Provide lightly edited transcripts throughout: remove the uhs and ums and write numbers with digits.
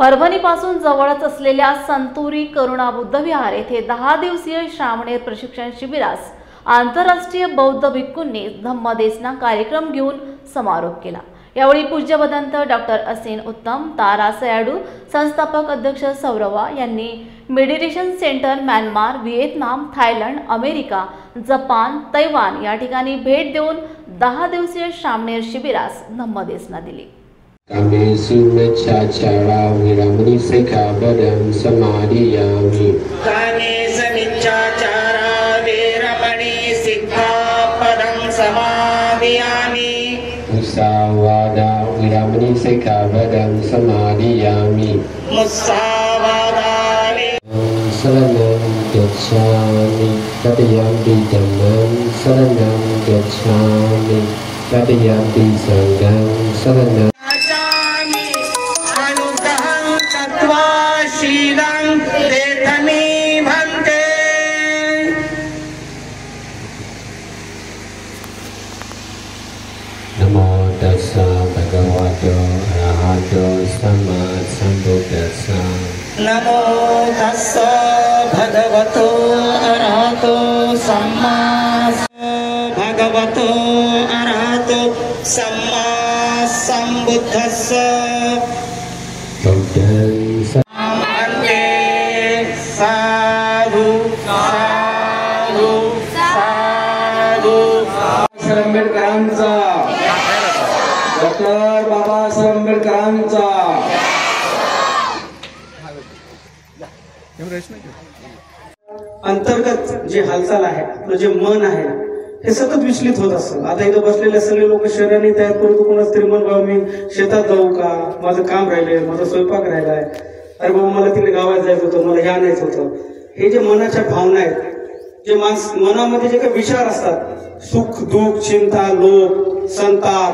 परभणीपासून जवळच असलेल्या संतुरी करुणा बुद्ध विहार येथे 10 दिवसीय श्रामणेर प्रशिक्षण शिबिरास आंतरराष्ट्रीय बौद्ध भिक्खूंनी धम्मदेसना कार्यक्रम घेऊन समारोप केला। यावेळी पूज्य भदंत डॉक्टर असीन उत्तम तारा सयाडू संस्थापक अध्यक्ष सौरवा यांनी meditation centre Myanmar, Vietnam, Thailand, America, Japan, Taiwan या ठिकाणी भेट देऊन 10 दिवसीय श्रामणेर शिबिरास धम्मदेसना दिली। कामेषु मिच्छाचारा विरमणि सिक्खापदं समादियामि। कामेषु मिच्छाचारा विरमणि सिक्खापदं समादियामि। मुसावादा विरमणि सिक्खापदं समादियामि। मुसावादा शरणं गच्छामि तदयंति धम्मं शरणं गच्छामि तदयंति संघं शरणं नमो तस्सा भगवतो अरहतो सम्मा सम्बुद्धस्सा। नमो तस्सा भगवतो अरहतो सम्मा भगवतो अरहतो सम्मा सम्बुद्धस्सा। बुद्धं साधु साधु साधु। आंबेडकरांचा डॉक्टर बाबासाहेब आंबेडकरांचा अंतर्गत जे हालचाल आहे, आपलं जे मन आहे हे सतत विचलित होत असतं। आता इथं बसलेले सगळे लोक शरीराने तयार करतो, कोणाच तरी मन बाबा मी शेतात जाऊ का, माझं काम राहिलंय, माझा स्वयंपाक राहिलाय, अरे बाबा मला तिकडे गावात जायचं होतं, मला हे आणायचं होतं। हे जे मनाच्या भावना आहेत, जे मनामध्ये जे काही विचार असतात, सुख दुःख चिंता लोभ संताप,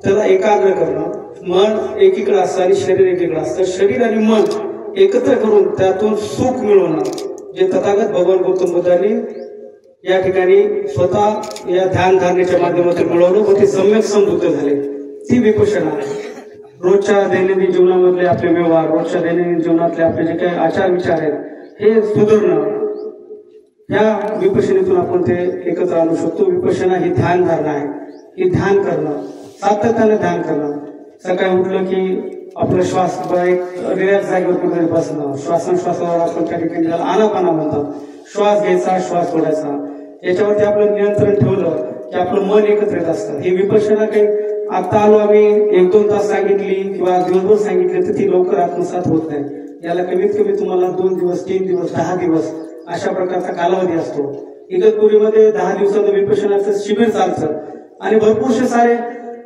त्याला एकाग्र करणं, मन एकीकडे असतं आणि शरीर एकीकडे असतं। शरीर आणि मन एकत्र करून त्यातून सुख मिळवणं, जे तथागत भगवान गौतम बुद्धांनी या ठिकाणी स्वतः या ध्यान धारणेच्या माध्यमातून मिळवलं व ते सम्यक समृद्ध झाले, ती विपश्यना आहे। रोजच्या दैनंदिन जीवनामधले आपले व्यवहार, रोजच्या दैनंदिन जीवनातले आपले जे काही आचार विचार आहेत हे सुधारणं, ह्या विपश्यनेतून आपण ते एकत्र आणू शकतो। विपश्यना ही ध्यान धारणा आहे, ही ध्यान करणं, सातत्याने ध्यान करणं। सकाळी उठलं की आपला श्वास एक रिलॅक्स जागेवर कुठेतरी बसणं, श्वासोश्वासावर आपण त्या ठिकाणी त्याला आनापाना म्हणतात, श्वास घ्यायचा श्वास सोडायचा, याच्यावरती आपलं नियंत्रण ठेवलं की आपलं मन एकत्रित असतं। ही विपश्यना काही आता आलो आम्ही 1-2 तास सांगितली किंवा दिवसभर सांगितले तर ती लवकर आत्मसात होत नाही। याला कमीत कमी तुम्हाला 2 दिवस 3 दिवस 10 दिवस अशा प्रकारचा कालावधी असतो। इगतपुरीमध्ये 10 दिवसाचं विपश्यनाचं शिबिर चालतं आणि भरपूरसे सारे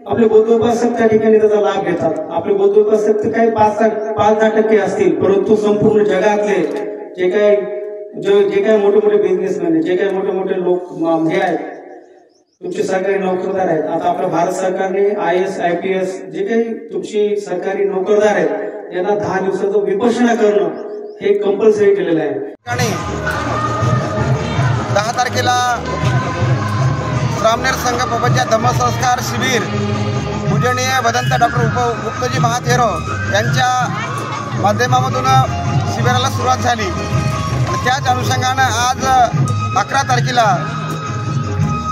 आपले बौद्धोपासक त्या ठिकाणी त्याचा लाभ घेतात। आपले बौद्धोपासक तर काही 5-10% असतील, परंतु संपूर्ण जगातले जे काही मोठे मोठे बिझनेसमॅन आहेत, जे काही मोठे मोठे लोक हे आहेत, तुमचे सरकारी नोकरदार आहेत, आता आपल्या भारत सरकारने IAS IPS जे काही तुमची सरकारी नोकरदार आहेत यांना 10 दिवसाचं विपश्यना करणं हे कंपल्सरी केलेलं आहे। 10 तारखेला श्रामणेर संघ प्रपंच धम्मसंस्कार शिबिर पूजनीय भदंत डॉक्टर गुप्तजी महाथेरो यांच्या माध्यमामधून शिबिराला सुरुवात झाली। त्याच अनुषंगानं आज 11 तारखेला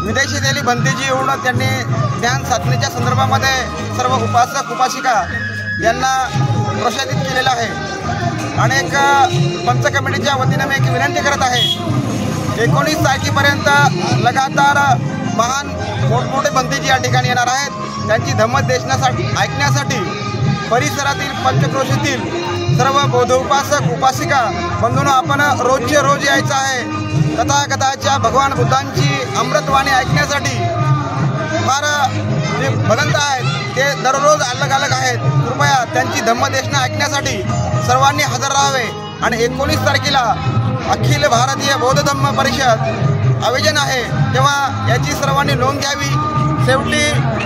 विदेशी दिल्ली भंतेजी येऊन त्यांनी ज्ञान साधनेच्या संदर्भामध्ये सर्व उपासक उपासिका यांना प्रोत्साहित केलेलं आहे। अनेक पंच कमिटीच्या वतीने मी एक विनंती करत आहे, 19 तारखेपर्यंत लगातार महान मोठमोठे भंतेजी या ठिकाणी येणार आहेत। त्यांची धम्मदेशनासाठी ऐकण्यासाठी परिसरातील पंचक्रोशीतील सर्व बौद्ध उपासक उपासिका बंधूंनो आपण रोजचे रोज यायचं आहे। तथागताच्या भगवान बुद्धांची अमृतवाणी ऐकण्यासाठी फार जे भदंत आहेत ते दररोज अलग अलग आहेत, कृपया त्यांची धम्मदेशना ऐकण्यासाठी सर्वांनी हजर राहावे। आणि 19 तारखेला अखिल भारतीय बौद्ध धम्म परिषद आयोजन आहे, तेव्हा याची सर्वांनी नोंद घ्यावी। शेवटी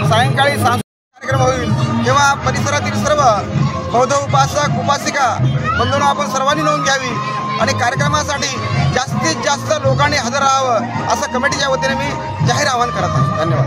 सायंकाळी सांस्कृतिक कार्यक्रम होईल, तेव्हा परिसरातील सर्व बौद्ध उपासक उपासिका बंधूंनो आपण सर्वांनी नोंद घ्यावी आणि कार्यक्रमासाठी जास्तीत जास्त लोकांनी हजर राहावं असं कमिटीच्या वतीने मी जाहीर आवाहन करत आहे। धन्यवाद।